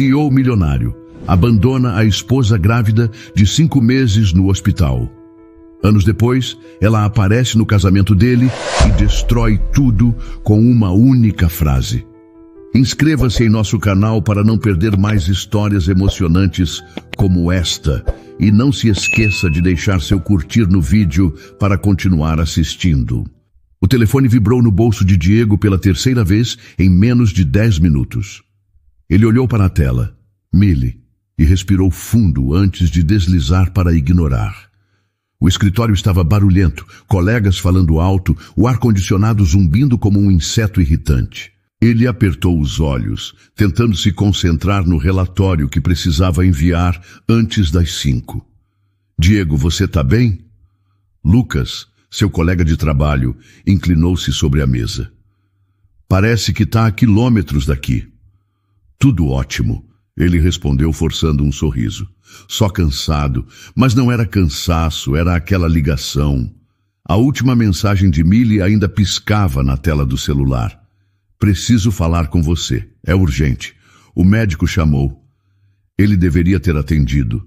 CEO milionário, abandona a esposa grávida de 5 meses no hospital. Anos depois, ela aparece no casamento dele e destrói tudo com uma única frase. Inscreva-se em nosso canal para não perder mais histórias emocionantes como esta. E não se esqueça de deixar seu curtir no vídeo para continuar assistindo. O telefone vibrou no bolso de Diego pela 3ª vez em menos de 10 minutos. Ele olhou para a tela, Millie, e respirou fundo antes de deslizar para ignorar. O escritório estava barulhento, colegas falando alto, o ar-condicionado zumbindo como um inseto irritante. Ele apertou os olhos, tentando se concentrar no relatório que precisava enviar antes das 5. Diego, você tá bem? Lucas, seu colega de trabalho, inclinou-se sobre a mesa. Parece que tá a quilômetros daqui. Tudo ótimo, ele respondeu forçando um sorriso. Só cansado, mas não era cansaço, era aquela ligação. A última mensagem de Millie ainda piscava na tela do celular. Preciso falar com você. É urgente. O médico chamou. Ele deveria ter atendido.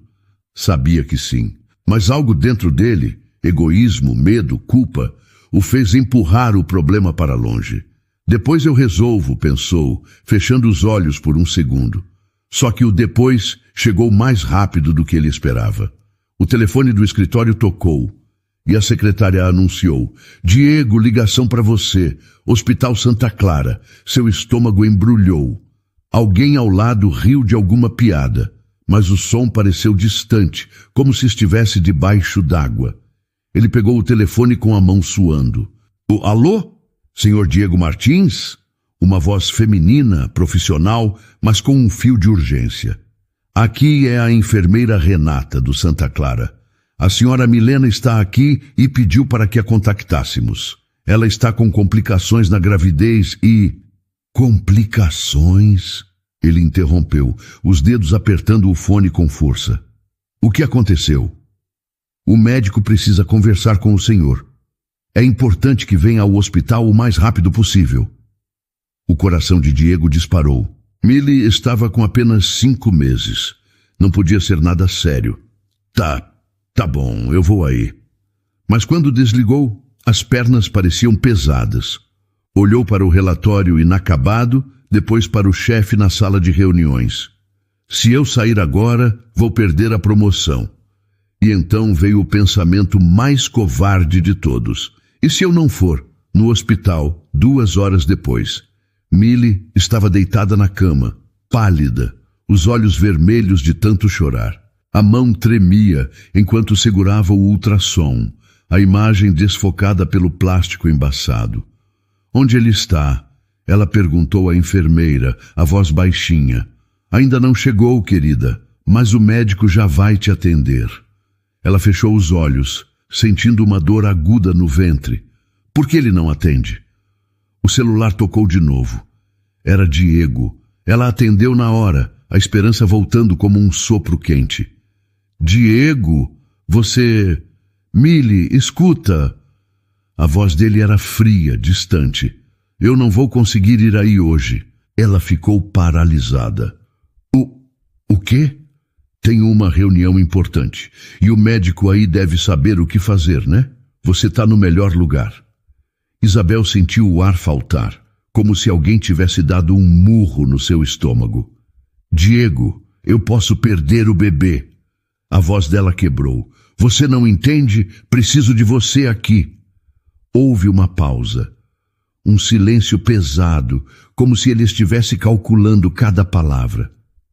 Sabia que sim. Mas algo dentro dele, egoísmo, medo, culpa, o fez empurrar o problema para longe. Depois eu resolvo, pensou, fechando os olhos por um segundo. Só que o depois chegou mais rápido do que ele esperava. O telefone do escritório tocou. E a secretária anunciou: Diego, ligação para você. Hospital Santa Clara. Seu estômago embrulhou. Alguém ao lado riu de alguma piada, mas o som pareceu distante, como se estivesse debaixo d'água. Ele pegou o telefone com a mão suando. Alô? Senhor Diego Martins? Uma voz feminina, profissional, mas com um fio de urgência. Aqui é a enfermeira Renata, do Santa Clara. A senhora Milena está aqui e pediu para que a contactássemos. Ela está com complicações na gravidez e... Complicações? Ele interrompeu, os dedos apertando o fone com força. O que aconteceu? O médico precisa conversar com o senhor. É importante que venha ao hospital o mais rápido possível. O coração de Diego disparou. Millie estava com apenas 5 meses. Não podia ser nada sério. Tá bom, eu vou aí. Mas quando desligou, as pernas pareciam pesadas. Olhou para o relatório inacabado, depois para o chefe na sala de reuniões. Se eu sair agora, vou perder a promoção. E então veio o pensamento mais covarde de todos. E se eu não for? No hospital, 2 horas depois. Millie estava deitada na cama, pálida, os olhos vermelhos de tanto chorar. A mão tremia enquanto segurava o ultrassom, a imagem desfocada pelo plástico embaçado. Onde ele está? Ela perguntou à enfermeira, a voz baixinha. Ainda não chegou, querida, mas o médico já vai te atender. Ela fechou os olhos, sentindo uma dor aguda no ventre. Por que ele não atende? O celular tocou de novo. Era Diego. Ela atendeu na hora, a esperança voltando como um sopro quente. Diego, você... Millie, escuta. A voz dele era fria, distante. Eu não vou conseguir ir aí hoje. Ela ficou paralisada. O quê? Tenho uma reunião importante. E o médico aí deve saber o que fazer, né? Você está no melhor lugar. Isabel sentiu o ar faltar, como se alguém tivesse dado um murro no seu estômago. Diego, eu posso perder o bebê. A voz dela quebrou. Você não entende? Preciso de você aqui. Houve uma pausa. Um silêncio pesado, como se ele estivesse calculando cada palavra.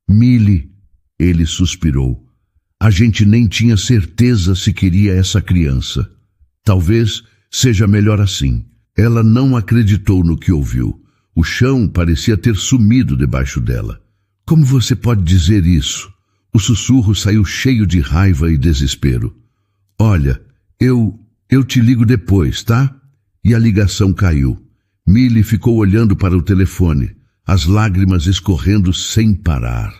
Millie, ele suspirou. A gente nem tinha certeza se queria essa criança. Talvez seja melhor assim. Ela não acreditou no que ouviu. O chão parecia ter sumido debaixo dela. Como você pode dizer isso? O sussurro saiu cheio de raiva e desespero. Olha, eu te ligo depois, tá? E a ligação caiu. Millie ficou olhando para o telefone, as lágrimas escorrendo sem parar.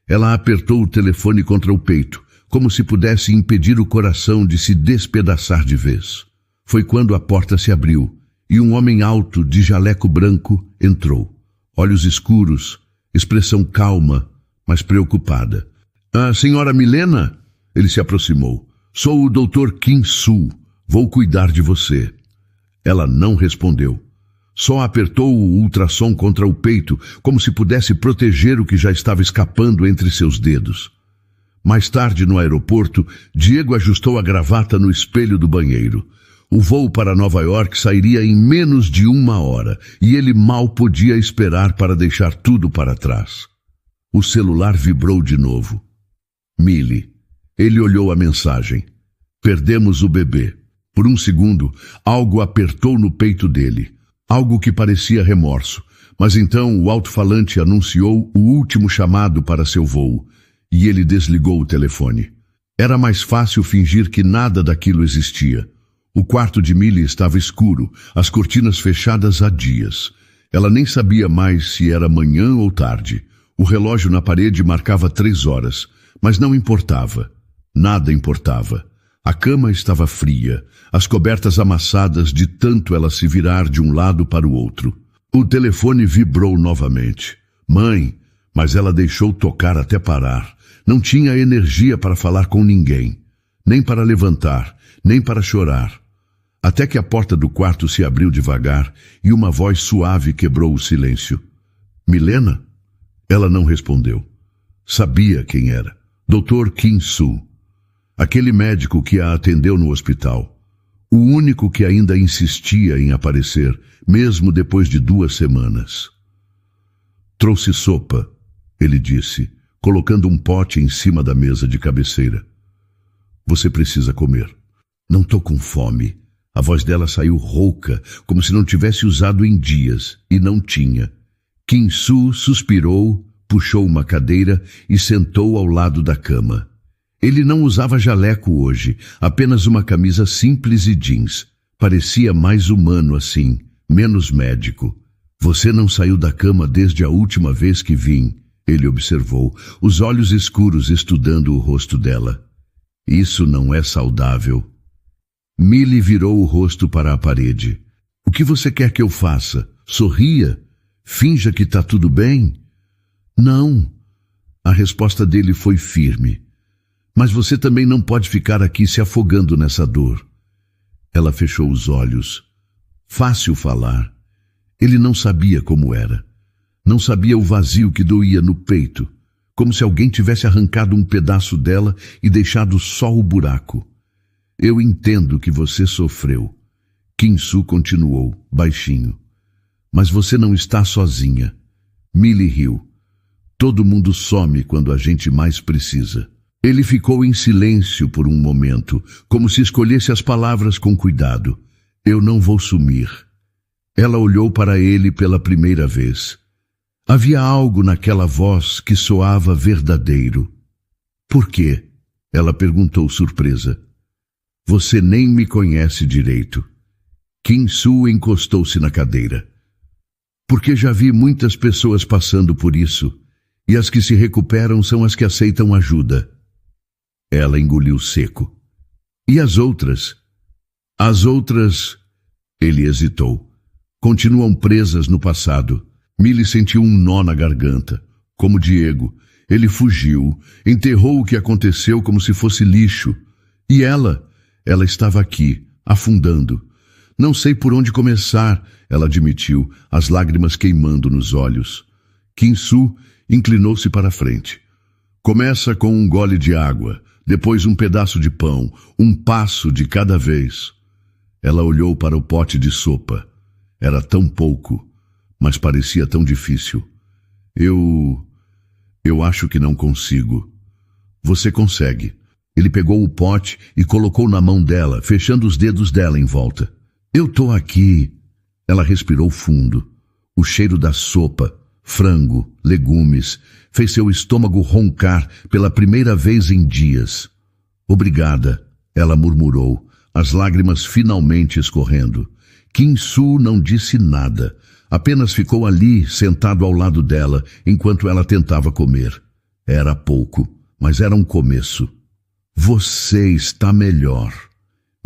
Ela apertou o telefone contra o peito, como se pudesse impedir o coração de se despedaçar de vez. Foi quando a porta se abriu e um homem alto de jaleco branco entrou. Olhos escuros, expressão calma, mas preocupada. "A senhora Milena?" Ele se aproximou. "Sou o Dr. Kim-Soo. Vou cuidar de você." Ela não respondeu. Só apertou o ultrassom contra o peito, como se pudesse proteger o que já estava escapando entre seus dedos. Mais tarde, no aeroporto, Diego ajustou a gravata no espelho do banheiro. O voo para Nova York sairia em menos de 1 hora, e ele mal podia esperar para deixar tudo para trás. O celular vibrou de novo. Millie. Ele olhou a mensagem. "Perdemos o bebê." Por um segundo, algo apertou no peito dele. Algo que parecia remorso. Mas então o alto-falante anunciou o último chamado para seu voo, e ele desligou o telefone. Era mais fácil fingir que nada daquilo existia. O quarto de Millie estava escuro, as cortinas fechadas há dias. Ela nem sabia mais se era manhã ou tarde. O relógio na parede marcava 3 horas, mas não importava. Nada importava. A cama estava fria, as cobertas amassadas de tanto ela se virar de um lado para o outro. O telefone vibrou novamente. "Mãe", mas ela deixou tocar até parar. Não tinha energia para falar com ninguém, nem para levantar, nem para chorar. Até que a porta do quarto se abriu devagar e uma voz suave quebrou o silêncio. "Milena?" Ela não respondeu. Sabia quem era. Dr. Kim-Soo. Aquele médico que a atendeu no hospital. O único que ainda insistia em aparecer, mesmo depois de 2 semanas. "Trouxe sopa", ele disse, colocando um pote em cima da mesa de cabeceira. "Você precisa comer." "Não tô com fome." A voz dela saiu rouca, como se não tivesse usado em dias, e não tinha. Kim-Soo suspirou, puxou uma cadeira e sentou ao lado da cama. Ele não usava jaleco hoje, apenas uma camisa simples e jeans. Parecia mais humano assim, menos médico. "Você não saiu da cama desde a última vez que vim", ele observou, os olhos escuros estudando o rosto dela. "Isso não é saudável." Millie virou o rosto para a parede. "O que você quer que eu faça? Sorria? Finja que está tudo bem?" "Não." A resposta dele foi firme. "Mas você também não pode ficar aqui se afogando nessa dor." Ela fechou os olhos. Fácil falar. Ele não sabia como era. Não sabia o vazio que doía no peito, como se alguém tivesse arrancado um pedaço dela e deixado só o buraco. "Eu entendo que você sofreu." Kim-Soo continuou, baixinho. "Mas você não está sozinha." Millie riu. "Todo mundo some quando a gente mais precisa." Ele ficou em silêncio por um momento, como se escolhesse as palavras com cuidado. "Eu não vou sumir." Ela olhou para ele pela primeira vez. Havia algo naquela voz que soava verdadeiro. "Por quê?" ela perguntou surpresa. "Você nem me conhece direito." Kim-Soo encostou-se na cadeira. "Porque já vi muitas pessoas passando por isso, e as que se recuperam são as que aceitam ajuda." Ela engoliu seco. "E as outras?" "As outras..." Ele hesitou. "Continuam presas no passado." Millie sentiu um nó na garganta. Como Diego. Ele fugiu, enterrou o que aconteceu como se fosse lixo. E ela? Ela estava aqui, afundando. "Não sei por onde começar", ela admitiu, as lágrimas queimando nos olhos. Kim-Soo inclinou-se para a frente. "Começa com um gole de água, depois um pedaço de pão, um passo de cada vez." Ela olhou para o pote de sopa. Era tão pouco, mas parecia tão difícil. Eu acho que não consigo." "Você consegue." Ele pegou o pote e colocou na mão dela, fechando os dedos dela em volta. "Eu tô aqui." Ela respirou fundo. O cheiro da sopa, frango, legumes, fez seu estômago roncar pela primeira vez em dias. "Obrigada", ela murmurou, as lágrimas finalmente escorrendo. Kim-Soo não disse nada, apenas ficou ali, sentado ao lado dela, enquanto ela tentava comer. Era pouco, mas era um começo. "Você está melhor."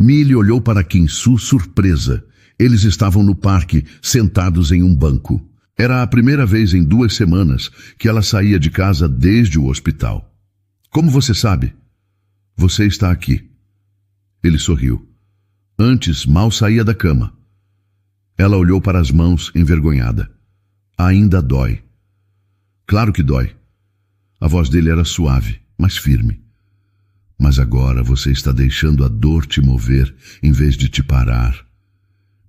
Millie olhou para Kim-Soo surpresa. Eles estavam no parque, sentados em um banco. Era a primeira vez em 2 semanas que ela saía de casa desde o hospital. Como você sabe? Você está aqui. Ele sorriu. Antes, mal saía da cama. Ela olhou para as mãos, envergonhada. Ainda dói. Claro que dói. A voz dele era suave, mas firme. Mas agora você está deixando a dor te mover em vez de te parar.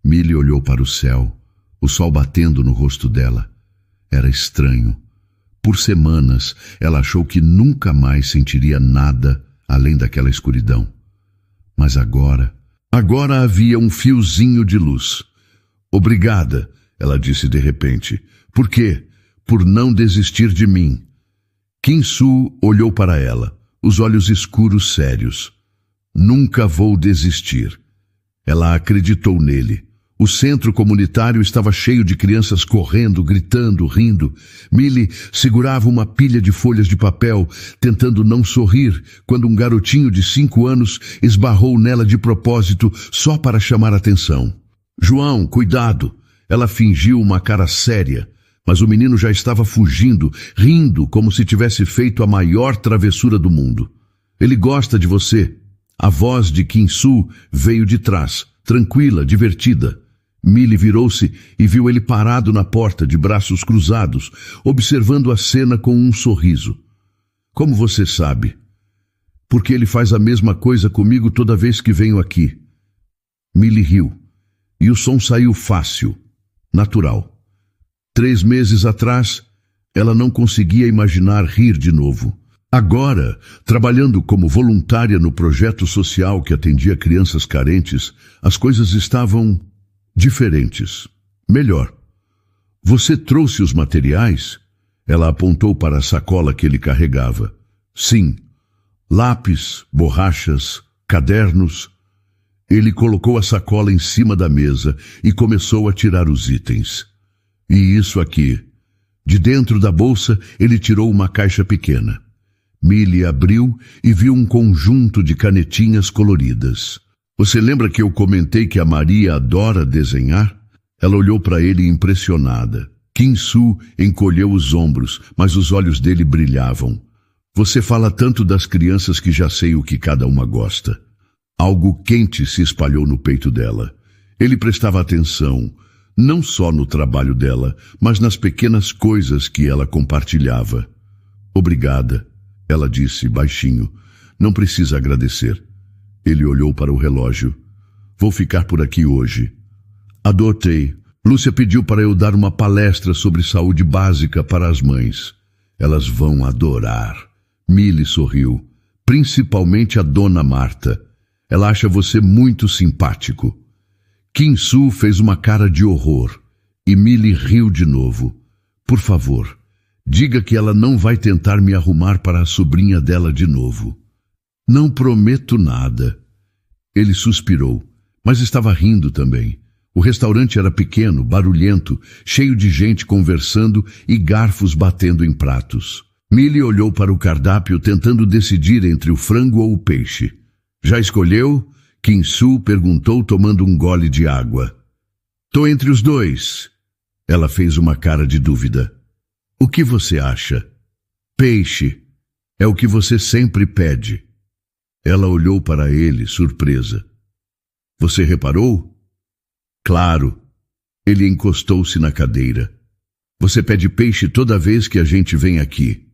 Millie olhou para o céu, o sol batendo no rosto dela. Era estranho. Por semanas, ela achou que nunca mais sentiria nada além daquela escuridão. Mas agora havia um fiozinho de luz. Obrigada, ela disse de repente. Por quê? Por não desistir de mim. Kim-Soo olhou para ela, os olhos escuros sérios. Nunca vou desistir. Ela acreditou nele. O centro comunitário estava cheio de crianças correndo, gritando, rindo. Millie segurava uma pilha de folhas de papel, tentando não sorrir, quando um garotinho de 5 anos esbarrou nela de propósito, só para chamar atenção. João, cuidado! Ela fingiu uma cara séria, mas o menino já estava fugindo, rindo como se tivesse feito a maior travessura do mundo. Ele gosta de você. A voz de Kim-Soo veio de trás, tranquila, divertida. Millie virou-se e viu ele parado na porta, de braços cruzados, observando a cena com um sorriso. Como você sabe? Porque ele faz a mesma coisa comigo toda vez que venho aqui. Millie riu, e o som saiu fácil, natural. 3 meses atrás, ela não conseguia imaginar rir de novo. Agora, trabalhando como voluntária no projeto social que atendia crianças carentes, as coisas estavam diferentes. Melhor. Você trouxe os materiais? Ela apontou para a sacola que ele carregava. Sim. Lápis, borrachas, cadernos. Ele colocou a sacola em cima da mesa e começou a tirar os itens. E isso aqui. De dentro da bolsa, ele tirou uma caixa pequena. Millie abriu e viu um conjunto de canetinhas coloridas. Você lembra que eu comentei que a Maria adora desenhar? Ela olhou para ele impressionada. Kim-Soo encolheu os ombros, mas os olhos dele brilhavam. Você fala tanto das crianças que já sei o que cada uma gosta. Algo quente se espalhou no peito dela. Ele prestava atenção, não só no trabalho dela, mas nas pequenas coisas que ela compartilhava. Obrigada, ela disse baixinho. Não precisa agradecer. Ele olhou para o relógio. Vou ficar por aqui hoje. Adotei. Lúcia pediu para eu dar uma palestra sobre saúde básica para as mães. Elas vão adorar. Millie sorriu. Principalmente a dona Marta. Ela acha você muito simpático. Kim-Soo fez uma cara de horror. E Millie riu de novo. Por favor, diga que ela não vai tentar me arrumar para a sobrinha dela de novo. Não prometo nada. Ele suspirou, mas estava rindo também. O restaurante era pequeno, barulhento, cheio de gente conversando e garfos batendo em pratos. Millie olhou para o cardápio tentando decidir entre o frango ou o peixe. Já escolheu? Kim-Soo perguntou tomando um gole de água. Tô entre os dois. Ela fez uma cara de dúvida. O que você acha? Peixe. É o que você sempre pede. Ela olhou para ele, surpresa. Você reparou? Claro. Ele encostou-se na cadeira. Você pede peixe toda vez que a gente vem aqui.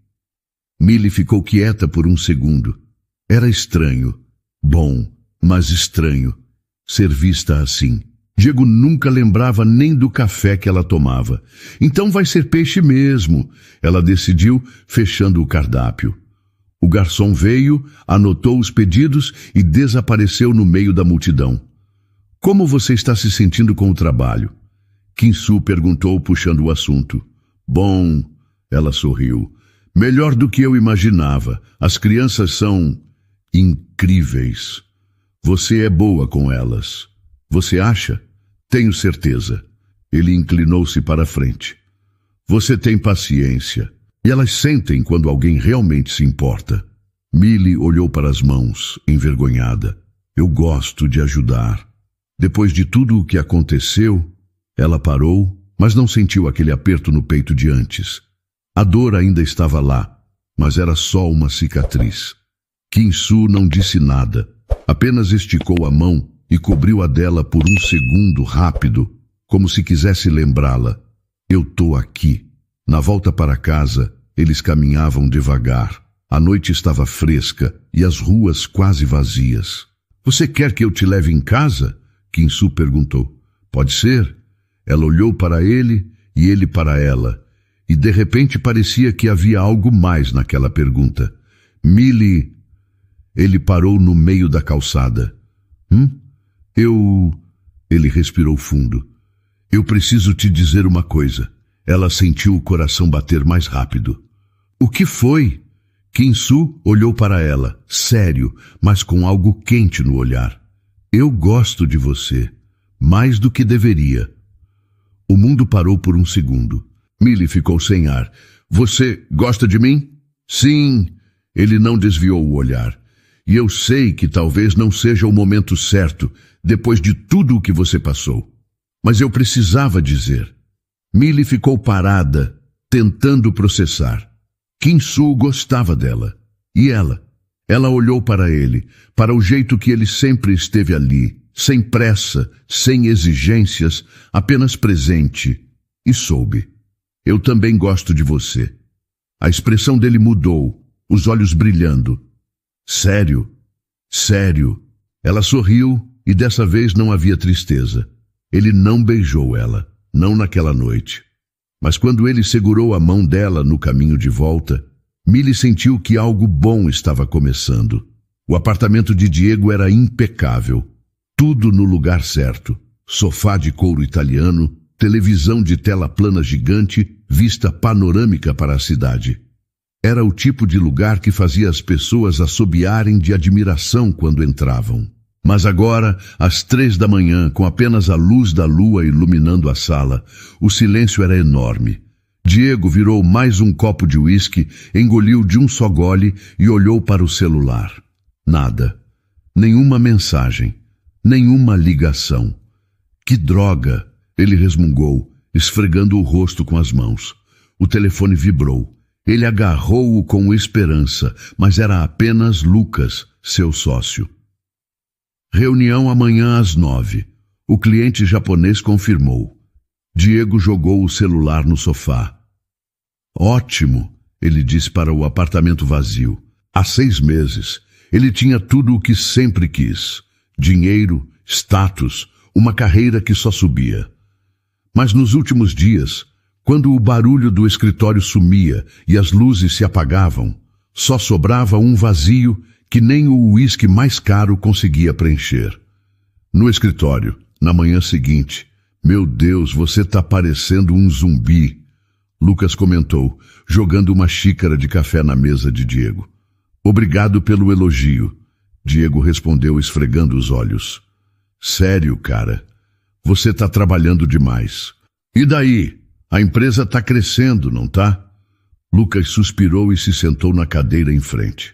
Millie ficou quieta por um segundo. Era estranho. Bom, mas estranho. Ser vista assim. Diego nunca lembrava nem do café que ela tomava. Então vai ser peixe mesmo. Ela decidiu, fechando o cardápio. O garçom veio, anotou os pedidos e desapareceu no meio da multidão. Como você está se sentindo com o trabalho? Kim-Soo perguntou, puxando o assunto. Bom, ela sorriu. Melhor do que eu imaginava. As crianças são incríveis. Você é boa com elas. Você acha? Tenho certeza. Ele inclinou-se para a frente. Você tem paciência. E elas sentem quando alguém realmente se importa. Millie olhou para as mãos, envergonhada. Eu gosto de ajudar. Depois de tudo o que aconteceu, ela parou, mas não sentiu aquele aperto no peito de antes. A dor ainda estava lá, mas era só uma cicatriz. Kim-Soo não disse nada, apenas esticou a mão e cobriu a dela por um segundo rápido, como se quisesse lembrá-la. Eu tô aqui. Na volta para casa, eles caminhavam devagar. A noite estava fresca e as ruas quase vazias. Você quer que eu te leve em casa? Kim-Soo perguntou. Pode ser. Ela olhou para ele e ele para ela. E de repente parecia que havia algo mais naquela pergunta. Millie... Ele parou no meio da calçada. Ele respirou fundo. Eu preciso te dizer uma coisa. Ela sentiu o coração bater mais rápido. O que foi? Kim-Soo olhou para ela, sério, mas com algo quente no olhar. Eu gosto de você, mais do que deveria. O mundo parou por um segundo. Millie ficou sem ar. Você gosta de mim? Sim. Ele não desviou o olhar. E eu sei que talvez não seja o momento certo, depois de tudo o que você passou. Mas eu precisava dizer. Millie ficou parada, tentando processar. Kim-Soo gostava dela. E ela? Ela olhou para ele, para o jeito que ele sempre esteve ali, sem pressa, sem exigências, apenas presente, e soube. Eu também gosto de você. A expressão dele mudou, os olhos brilhando. Sério? Sério? Ela sorriu e dessa vez não havia tristeza. Ele não beijou ela, não naquela noite. Mas quando ele segurou a mão dela no caminho de volta, Millie sentiu que algo bom estava começando. O apartamento de Diego era impecável. Tudo no lugar certo. Sofá de couro italiano, televisão de tela plana gigante, vista panorâmica para a cidade. Era o tipo de lugar que fazia as pessoas assobiarem de admiração quando entravam. Mas agora, às 3 da manhã, com apenas a luz da lua iluminando a sala, o silêncio era enorme. Diego virou mais um copo de uísque, engoliu de um só gole e olhou para o celular. Nada. Nenhuma mensagem. Nenhuma ligação. Que droga! Ele resmungou, esfregando o rosto com as mãos. O telefone vibrou. Ele agarrou-o com esperança, mas era apenas Lucas, seu sócio. Reunião amanhã às 9. O cliente japonês confirmou. Diego jogou o celular no sofá. Ótimo, ele disse para o apartamento vazio. Há 6 meses, ele tinha tudo o que sempre quis. Dinheiro, status, uma carreira que só subia. Mas nos últimos dias, quando o barulho do escritório sumia e as luzes se apagavam, só sobrava um vazio que nem o uísque mais caro conseguia preencher. No escritório, na manhã seguinte, meu Deus, você tá parecendo um zumbi, Lucas comentou, jogando uma xícara de café na mesa de Diego. Obrigado pelo elogio, Diego respondeu esfregando os olhos. Sério, cara, você tá trabalhando demais. E daí? A empresa tá crescendo, não tá? Lucas suspirou e se sentou na cadeira em frente.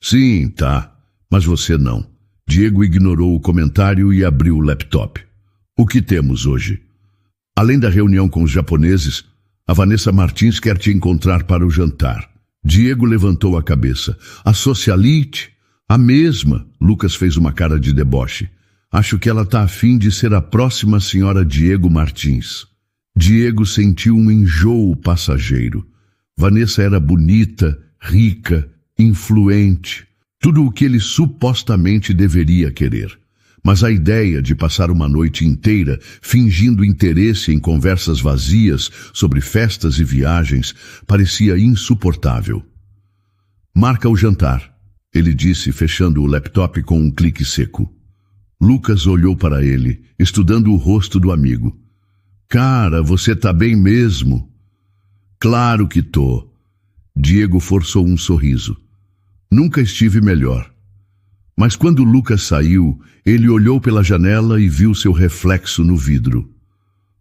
Sim, tá, mas você não. Diego ignorou o comentário e abriu o laptop. O que temos hoje? Além da reunião com os japoneses, a Vanessa Martins quer te encontrar para o jantar. Diego levantou a cabeça. A socialite? A mesma. Lucas fez uma cara de deboche. Acho que ela tá a fim de ser a próxima senhora Diego Martins. Diego sentiu um enjoo passageiro. Vanessa era bonita, rica, influente, tudo o que ele supostamente deveria querer. Mas a ideia de passar uma noite inteira fingindo interesse em conversas vazias sobre festas e viagens parecia insuportável. Marca o jantar, ele disse, fechando o laptop com um clique seco. Lucas olhou para ele, estudando o rosto do amigo. Cara, você tá bem mesmo? Claro que tô. Diego forçou um sorriso. Nunca estive melhor. Mas quando Lucas saiu, ele olhou pela janela e viu seu reflexo no vidro.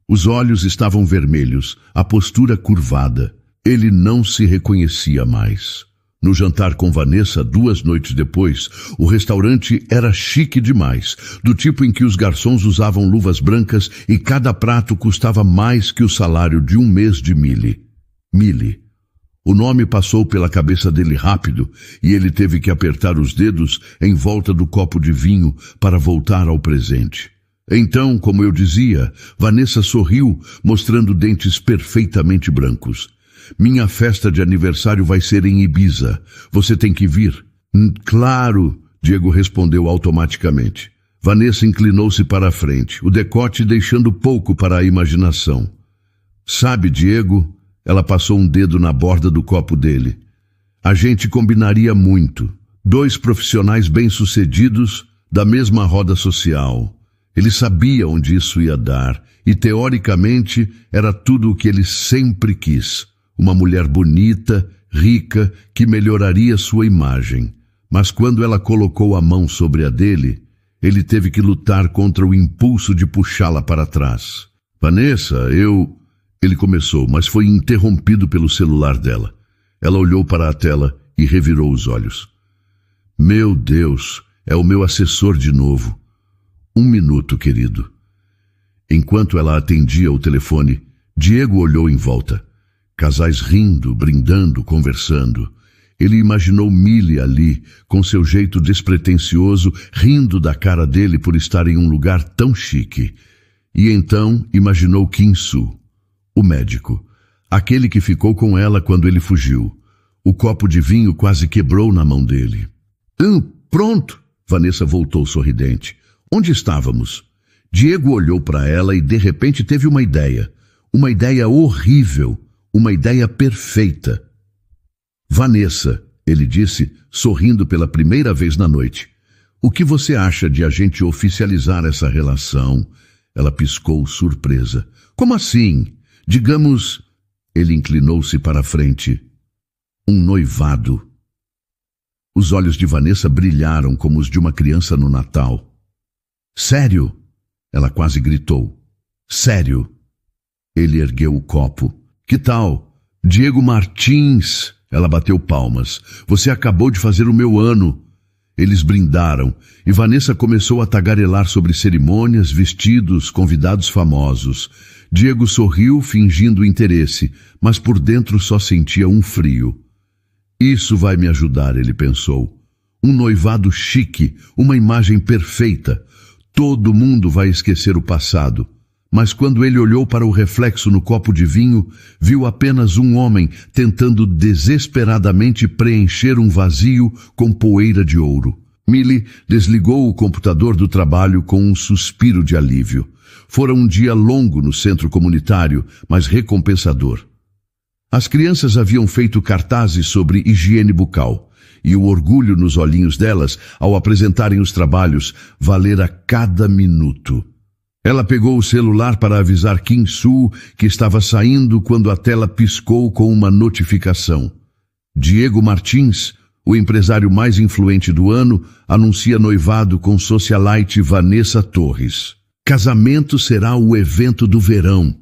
Os olhos estavam vermelhos, a postura curvada. Ele não se reconhecia mais. No jantar com Vanessa, 2 noites depois, o restaurante era chique demais, do tipo em que os garçons usavam luvas brancas e cada prato custava mais que o salário de 1 mês de Millie. Millie. O nome passou pela cabeça dele rápido e ele teve que apertar os dedos em volta do copo de vinho para voltar ao presente. Então, como eu dizia, Vanessa sorriu, mostrando dentes perfeitamente brancos. Minha festa de aniversário vai ser em Ibiza. Você tem que vir. Claro, Diego respondeu automaticamente. Vanessa inclinou-se para a frente, o decote deixando pouco para a imaginação. Sabe, Diego, ela passou um dedo na borda do copo dele. A gente combinaria muito. 2 profissionais bem-sucedidos da mesma roda social. Ele sabia onde isso ia dar e, teoricamente, era tudo o que ele sempre quis. Uma mulher bonita, rica, que melhoraria sua imagem. Mas quando ela colocou a mão sobre a dele, ele teve que lutar contra o impulso de puxá-la para trás. Vanessa, Ele começou, mas foi interrompido pelo celular dela. Ela olhou para a tela e revirou os olhos. Meu Deus, é o meu assessor de novo. 1 minuto, querido. Enquanto ela atendia o telefone, Diego olhou em volta. Casais rindo, brindando, conversando. Ele imaginou Millie ali, com seu jeito despretensioso, rindo da cara dele por estar em um lugar tão chique. E então imaginou Kim-Soo, o médico, aquele que ficou com ela quando ele fugiu. O copo de vinho quase quebrou na mão dele. Pronto! Vanessa voltou sorridente. Onde estávamos? Diego olhou para ela e de repente teve uma ideia. Uma ideia horrível. Uma ideia perfeita. Vanessa, ele disse, sorrindo pela primeira vez na noite. O que você acha de a gente oficializar essa relação? Ela piscou surpresa. Como assim? Digamos... Ele inclinou-se para a frente. Um noivado. Os olhos de Vanessa brilharam como os de uma criança no Natal. Sério? Ela quase gritou. Sério? Ele ergueu o copo. Que tal? Diego Martins. Ela bateu palmas. Você acabou de fazer o meu ano. Eles brindaram e Vanessa começou a tagarelar sobre cerimônias, vestidos, convidados famosos. Diego sorriu, fingindo interesse, mas por dentro só sentia um frio. Isso vai me ajudar, ele pensou. Um noivado chique, uma imagem perfeita. Todo mundo vai esquecer o passado. Mas quando ele olhou para o reflexo no copo de vinho, viu apenas um homem tentando desesperadamente preencher um vazio com poeira de ouro. Millie desligou o computador do trabalho com um suspiro de alívio. Fora um dia longo no centro comunitário, mas recompensador. As crianças haviam feito cartazes sobre higiene bucal, e o orgulho nos olhinhos delas, ao apresentarem os trabalhos, valera cada minuto. Ela pegou o celular para avisar Kim-Soo que estava saindo quando a tela piscou com uma notificação. Diego Martins, o empresário mais influente do ano, anuncia noivado com socialite Vanessa Torres. Casamento será o evento do verão.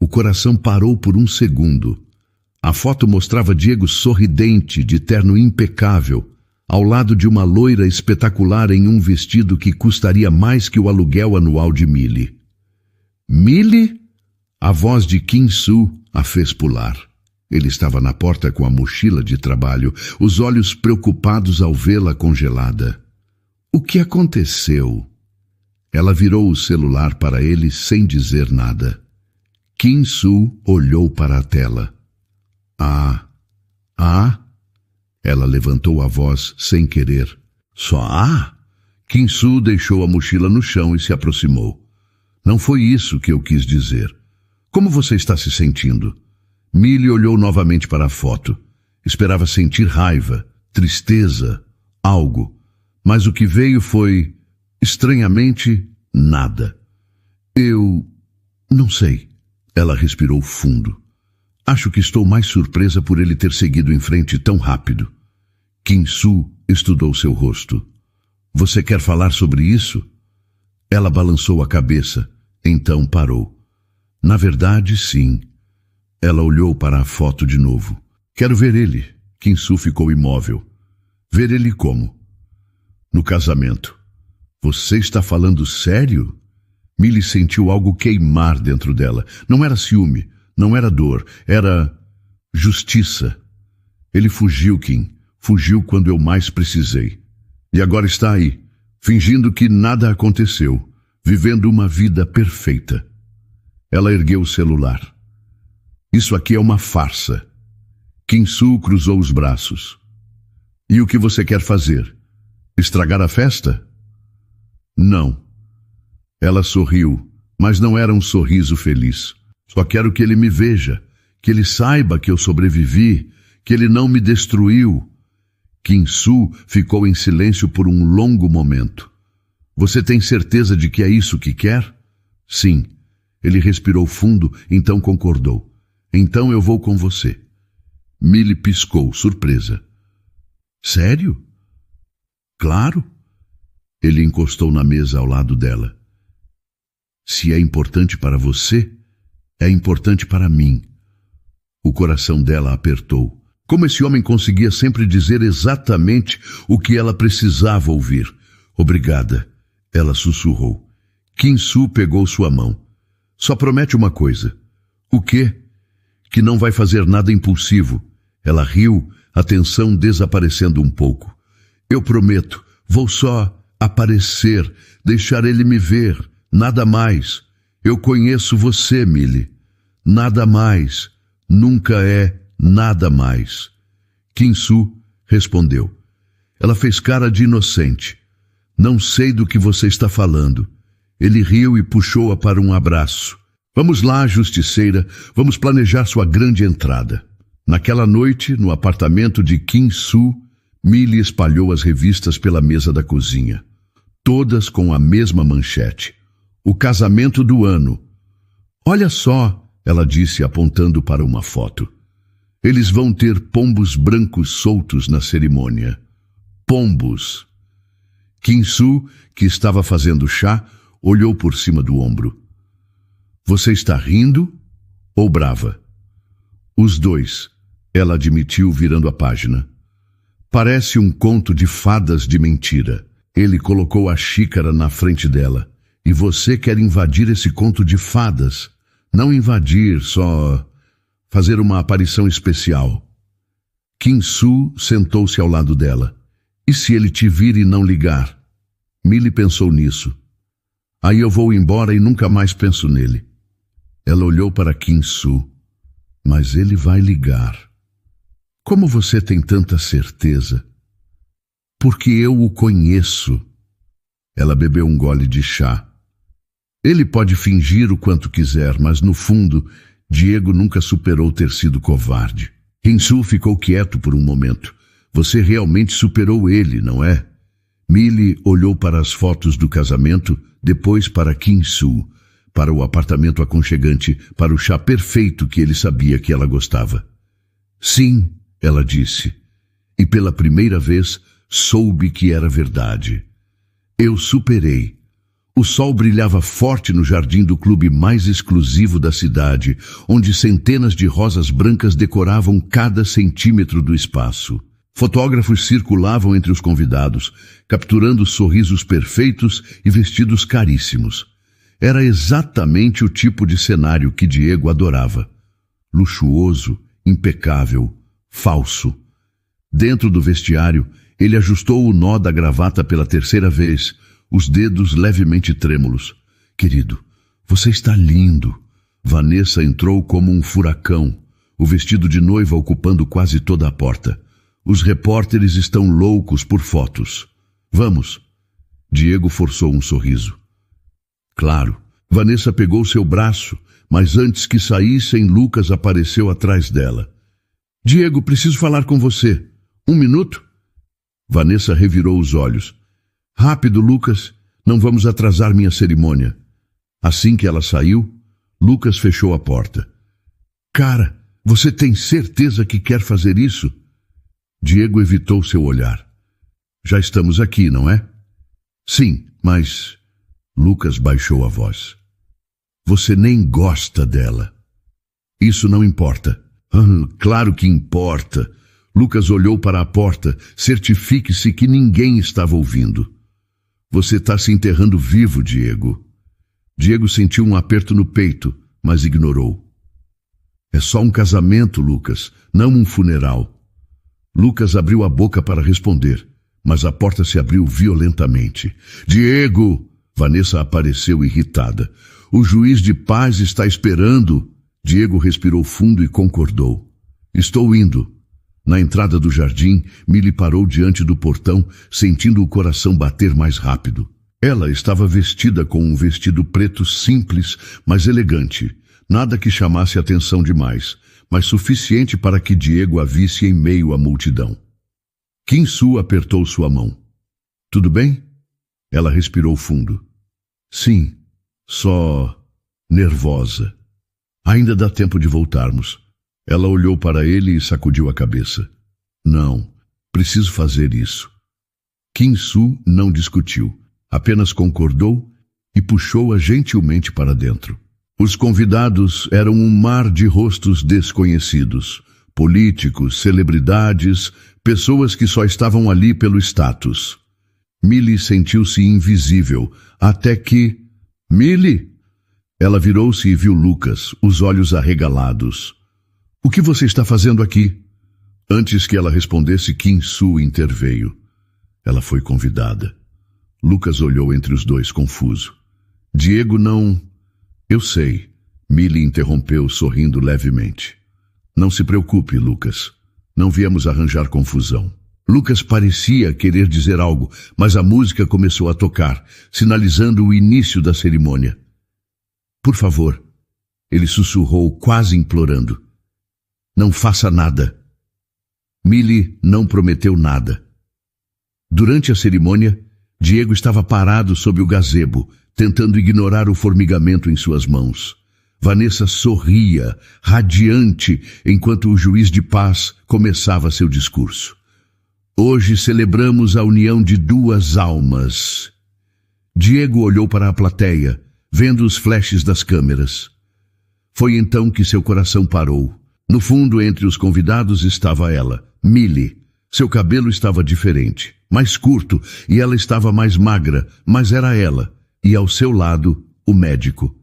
O coração parou por um segundo. A foto mostrava Diego sorridente, de terno impecável, ao lado de uma loira espetacular em um vestido que custaria mais que o aluguel anual de Millie. Millie? A voz de Kim-Soo a fez pular. Ele estava na porta com a mochila de trabalho, os olhos preocupados ao vê-la congelada. O que aconteceu? Ela virou o celular para ele sem dizer nada. Kim-Soo olhou para a tela. Ah? Ela levantou a voz sem querer. Só Kim-Soo deixou a mochila no chão e se aproximou. Não foi isso que eu quis dizer. Como você está se sentindo? Millie olhou novamente para a foto. Esperava sentir raiva, tristeza, algo. Mas o que veio foi, estranhamente, nada. Eu não sei. Ela respirou fundo. Acho que estou mais surpresa por ele ter seguido em frente tão rápido. Kim-Soo estudou seu rosto. Você quer falar sobre isso? Ela balançou a cabeça, então parou. Na verdade, sim. Ela olhou para a foto de novo. Quero ver ele. Kim-Soo ficou imóvel. Ver ele como? No casamento. Você está falando sério? Millie sentiu algo queimar dentro dela. Não era ciúme, não era dor, era justiça. Ele fugiu, Kim. Fugiu quando eu mais precisei. E agora está aí, fingindo que nada aconteceu, vivendo uma vida perfeita. Ela ergueu o celular. Isso aqui é uma farsa. Kim-Soo cruzou os braços. E o que você quer fazer? Estragar a festa? Não. Ela sorriu, mas não era um sorriso feliz. Só quero que ele me veja, que ele saiba que eu sobrevivi, que ele não me destruiu. Kim-Soo ficou em silêncio por um longo momento. Você tem certeza de que é isso que quer? Sim. Ele respirou fundo, então concordou. Então eu vou com você. Millie piscou, surpresa. Sério? Claro. Ele encostou na mesa ao lado dela. Se é importante para você, é importante para mim. O coração dela apertou. Como esse homem conseguia sempre dizer exatamente o que ela precisava ouvir. Obrigada, ela sussurrou. Kim-Soo pegou sua mão. Só promete uma coisa. O quê? Que não vai fazer nada impulsivo. Ela riu, a tensão desaparecendo um pouco. Eu prometo, vou só aparecer, deixar ele me ver, nada mais. Eu conheço você, Millie. Nada mais, nunca é nada mais. Kim-Soo respondeu. Ela fez cara de inocente. Não sei do que você está falando. Ele riu e puxou-a para um abraço. Vamos lá, justiceira, vamos planejar sua grande entrada. Naquela noite, no apartamento de Kim-Soo, Millie espalhou as revistas pela mesa da cozinha. Todas com a mesma manchete. O casamento do ano. Olha só, ela disse apontando para uma foto. Eles vão ter pombos brancos soltos na cerimônia. Pombos. Kim-Soo, que estava fazendo chá, olhou por cima do ombro. Você está rindo ou brava? Os dois, ela admitiu virando a página. Parece um conto de fadas de mentira. Ele colocou a xícara na frente dela. E você quer invadir esse conto de fadas? Não invadir, só fazer uma aparição especial. Kim-Soo sentou-se ao lado dela. E se ele te vir e não ligar? Millie pensou nisso. Aí eu vou embora e nunca mais penso nele. Ela olhou para Kim-Soo. Mas ele vai ligar. Como você tem tanta certeza? Porque eu o conheço. Ela bebeu um gole de chá. Ele pode fingir o quanto quiser, mas no fundo, Diego nunca superou ter sido covarde. Kim-Soo ficou quieto por um momento. Você realmente superou ele, não é? Millie olhou para as fotos do casamento, depois para Kim-Soo, para o apartamento aconchegante, para o chá perfeito que ele sabia que ela gostava. Sim, ela disse, e pela primeira vez soube que era verdade. Eu superei. O sol brilhava forte no jardim do clube mais exclusivo da cidade, onde centenas de rosas brancas decoravam cada centímetro do espaço. Fotógrafos circulavam entre os convidados, capturando sorrisos perfeitos e vestidos caríssimos. Era exatamente o tipo de cenário que Diego adorava. Luxuoso, impecável, falso. Dentro do vestiário, ele ajustou o nó da gravata pela terceira vez, os dedos levemente trêmulos. Querido, você está lindo. Vanessa entrou como um furacão, o vestido de noiva ocupando quase toda a porta. Os repórteres estão loucos por fotos. Vamos. Diego forçou um sorriso. Claro. Vanessa pegou seu braço, mas antes que saíssem, Lucas apareceu atrás dela. Diego, preciso falar com você. 1 minuto? Vanessa revirou os olhos. Rápido, Lucas. Não vamos atrasar minha cerimônia. Assim que ela saiu, Lucas fechou a porta. Cara, você tem certeza que quer fazer isso? Diego evitou seu olhar. Já estamos aqui, não é? Sim, mas... Lucas baixou a voz. Você nem gosta dela. Isso não importa. Claro que importa. Lucas olhou para a porta. Certifique-se que ninguém estava ouvindo. Você está se enterrando vivo, Diego. Diego sentiu um aperto no peito, mas ignorou. É só um casamento, Lucas, não um funeral. Lucas abriu a boca para responder, mas a porta se abriu violentamente. Diego! Vanessa apareceu irritada. O juiz de paz está esperando. Diego respirou fundo e concordou. Estou indo. Na entrada do jardim, Milly parou diante do portão, sentindo o coração bater mais rápido. Ela estava vestida com um vestido preto simples, mas elegante. Nada que chamasse atenção demais, mas suficiente para que Diego a visse em meio à multidão. Kim-Soo apertou sua mão. Tudo bem? Ela respirou fundo. Sim, só nervosa. Ainda dá tempo de voltarmos. Ela olhou para ele e sacudiu a cabeça. Não, preciso fazer isso. Kim-Soo não discutiu, apenas concordou e puxou-a gentilmente para dentro. Os convidados eram um mar de rostos desconhecidos, políticos, celebridades, pessoas que só estavam ali pelo status. Milly sentiu-se invisível, até que... Milly! Ela virou-se e viu Lucas, os olhos arregalados. O que você está fazendo aqui? Antes que ela respondesse, Kim-Soo interveio. Ela foi convidada. Lucas olhou entre os dois, confuso. Diego não... Eu sei. Milly interrompeu, sorrindo levemente. Não se preocupe, Lucas. Não viemos arranjar confusão. Lucas parecia querer dizer algo, mas a música começou a tocar, sinalizando o início da cerimônia. Por favor, ele sussurrou, quase implorando. Não faça nada. Milly não prometeu nada. Durante a cerimônia, Diego estava parado sob o gazebo, tentando ignorar o formigamento em suas mãos. Vanessa sorria, radiante, enquanto o juiz de paz começava seu discurso. Hoje celebramos a união de duas almas. Diego olhou para a plateia, vendo os flashes das câmeras. Foi então que seu coração parou. No fundo, entre os convidados estava ela, Milly. Seu cabelo estava diferente, mais curto, e ela estava mais magra, mas era ela. E ao seu lado, o médico,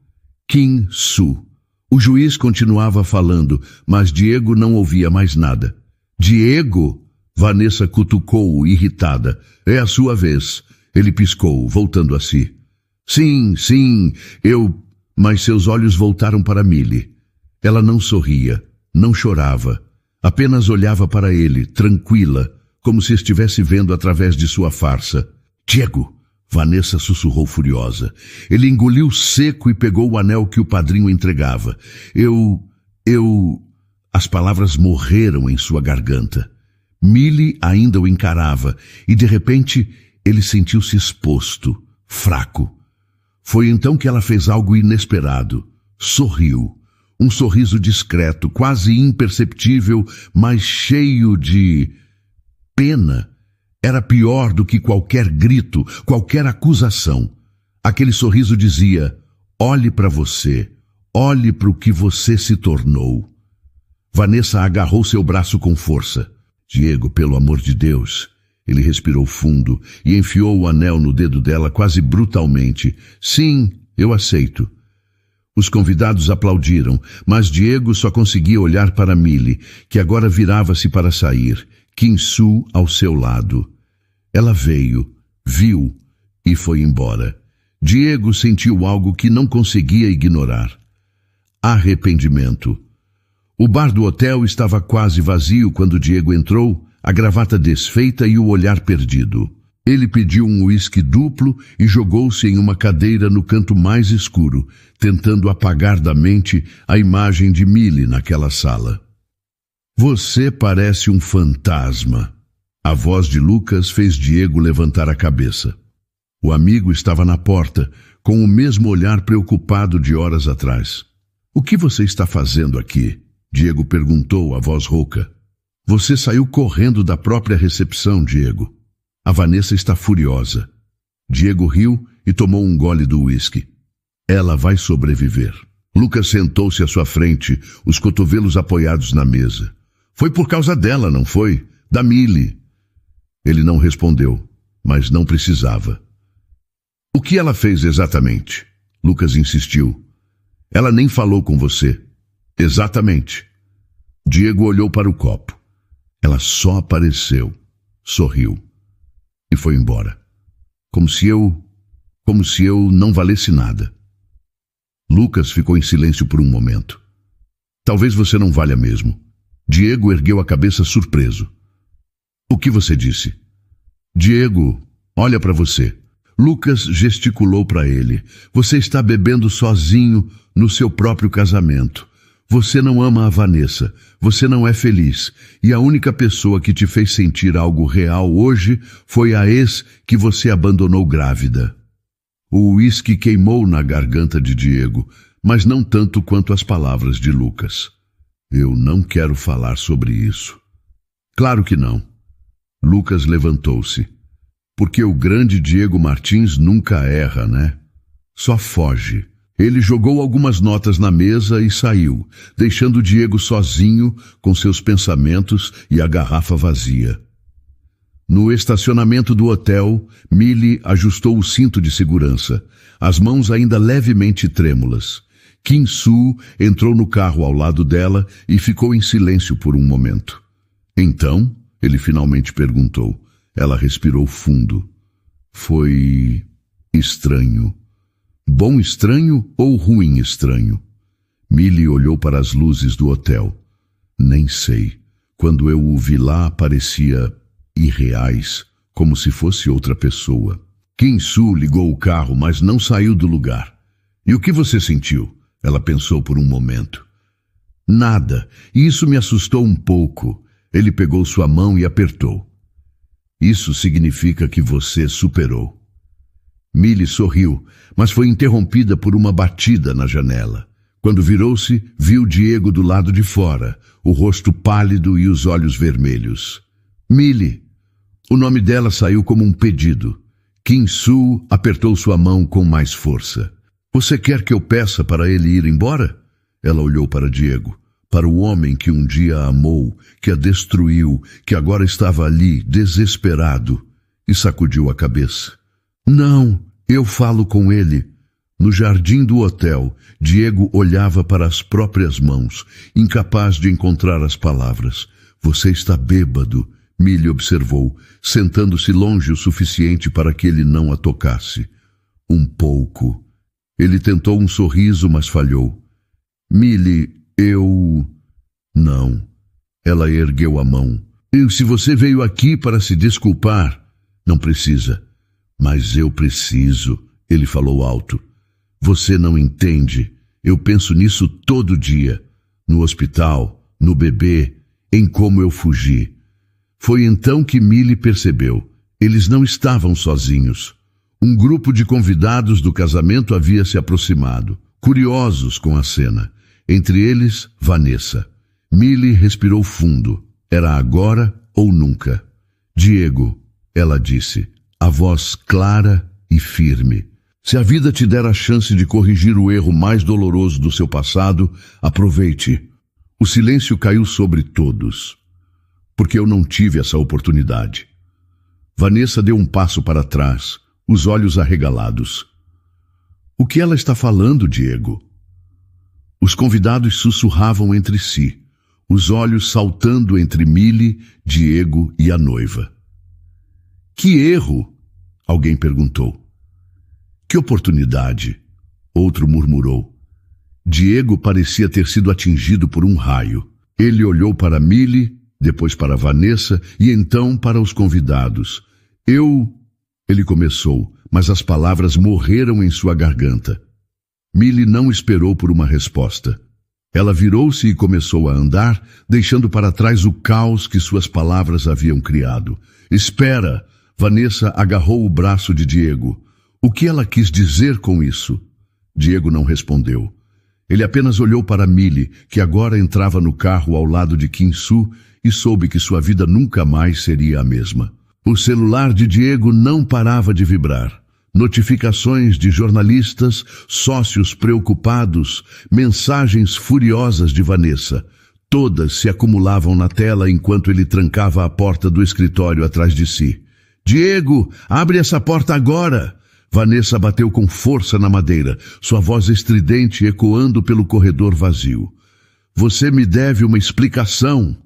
Kim-Soo. O juiz continuava falando, mas Diego não ouvia mais nada. Diego! Vanessa cutucou-o, irritada. É a sua vez. Ele piscou, voltando a si. Sim, eu... Mas seus olhos voltaram para Milly. Ela não sorria, não chorava. Apenas olhava para ele, tranquila, como se estivesse vendo através de sua farsa. Diego! Vanessa sussurrou furiosa. Ele engoliu seco e pegou o anel que o padrinho entregava. As palavras morreram em sua garganta. Milly ainda o encarava, e de repente ele sentiu-se exposto, fraco. Foi então que ela fez algo inesperado. Sorriu. Um sorriso discreto, quase imperceptível, mas cheio de pena. Era pior do que qualquer grito, qualquer acusação. Aquele sorriso dizia, olhe para você, olhe para o que você se tornou. Vanessa agarrou seu braço com força. Diego, pelo amor de Deus. Ele respirou fundo e enfiou o anel no dedo dela quase brutalmente. Sim, eu aceito. Os convidados aplaudiram, mas Diego só conseguia olhar para Milly, que agora virava-se para sair, Kim-Soo ao seu lado. Ela veio, viu e foi embora. Diego sentiu algo que não conseguia ignorar. Arrependimento. O bar do hotel estava quase vazio quando Diego entrou, a gravata desfeita e o olhar perdido. Ele pediu um uísque duplo e jogou-se em uma cadeira no canto mais escuro, tentando apagar da mente a imagem de Milly naquela sala. Você parece um fantasma. A voz de Lucas fez Diego levantar a cabeça. O amigo estava na porta, com o mesmo olhar preocupado de horas atrás. O que você está fazendo aqui? Diego perguntou, a voz rouca. Você saiu correndo da própria recepção, Diego. A Vanessa está furiosa. Diego riu e tomou um gole do uísque. Ela vai sobreviver. Lucas sentou-se à sua frente, os cotovelos apoiados na mesa. Foi por causa dela, não foi? Da Milly. Ele não respondeu, mas não precisava. O que ela fez exatamente? Lucas insistiu. Ela nem falou com você. Exatamente. Diego olhou para o copo. Ela só apareceu, sorriu e foi embora. Como se eu não valesse nada. Lucas ficou em silêncio por um momento. Talvez você não valha mesmo. Diego ergueu a cabeça surpreso. O que você disse? Diego, olha para você. Lucas gesticulou para ele. Você está bebendo sozinho no seu próprio casamento. Você não ama a Vanessa. Você não é feliz. E a única pessoa que te fez sentir algo real hoje foi a ex que você abandonou grávida. O uísque queimou na garganta de Diego, mas não tanto quanto as palavras de Lucas. Eu não quero falar sobre isso. Claro que não. Lucas levantou-se. Porque o grande Diego Martins nunca erra, né? Só foge. Ele jogou algumas notas na mesa e saiu, deixando Diego sozinho com seus pensamentos e a garrafa vazia. No estacionamento do hotel, Milly ajustou o cinto de segurança, as mãos ainda levemente trêmulas. Kim-Soo entrou no carro ao lado dela e ficou em silêncio por um momento. Então, ele finalmente perguntou. Ela respirou fundo. Foi estranho. Bom estranho ou ruim estranho? Milly olhou para as luzes do hotel. Nem sei. Quando eu o vi lá, parecia irreais, como se fosse outra pessoa. Kim-Soo ligou o carro, mas não saiu do lugar. E o que você sentiu? Ela pensou por um momento. Nada, e isso me assustou um pouco. Ele pegou sua mão e apertou. Isso significa que você superou. Milly sorriu, mas foi interrompida por uma batida na janela. Quando virou-se, viu Diego do lado de fora, o rosto pálido e os olhos vermelhos. Milly. O nome dela saiu como um pedido. Kim-Soo apertou sua mão com mais força. Você quer que eu peça para ele ir embora? Ela olhou para Diego. Para o homem que um dia a amou, que a destruiu, que agora estava ali, desesperado, e sacudiu a cabeça. Não, eu falo com ele. No jardim do hotel, Diego olhava para as próprias mãos, incapaz de encontrar as palavras. Você está bêbado, Milly observou, sentando-se longe o suficiente para que ele não a tocasse. Um pouco. Ele tentou um sorriso, mas falhou. Milly, Não. Ela ergueu a mão. Se você veio aqui para se desculpar, não precisa. Mas eu preciso, ele falou alto. Você não entende. Eu penso nisso todo dia. No hospital, no bebê, em como eu fugi. Foi então que Milly percebeu. Eles não estavam sozinhos. Um grupo de convidados do casamento havia se aproximado, curiosos com a cena. Entre eles, Vanessa. Milly respirou fundo. Era agora ou nunca. Diego, ela disse, a voz clara e firme. Se a vida te der a chance de corrigir o erro mais doloroso do seu passado, aproveite. O silêncio caiu sobre todos, porque eu não tive essa oportunidade. Vanessa deu um passo para trás, os olhos arregalados. O que ela está falando, Diego? Os convidados sussurravam entre si, os olhos saltando entre Milly, Diego e a noiva. Que erro? Alguém perguntou. Que oportunidade? Outro murmurou. Diego parecia ter sido atingido por um raio. Ele olhou para Milly, depois para Vanessa e então para os convidados. Ele começou, mas as palavras morreram em sua garganta. Milly não esperou por uma resposta. Ela virou-se e começou a andar, deixando para trás o caos que suas palavras haviam criado. Espera! Vanessa agarrou o braço de Diego. O que ela quis dizer com isso? Diego não respondeu. Ele apenas olhou para Milly, que agora entrava no carro ao lado de Kim-Soo, e soube que sua vida nunca mais seria a mesma. O celular de Diego não parava de vibrar. Notificações de jornalistas, sócios preocupados, mensagens furiosas de Vanessa. Todas se acumulavam na tela enquanto ele trancava a porta do escritório atrás de si. Diego, abre essa porta agora! Vanessa bateu com força na madeira, sua voz estridente ecoando pelo corredor vazio. Você me deve uma explicação.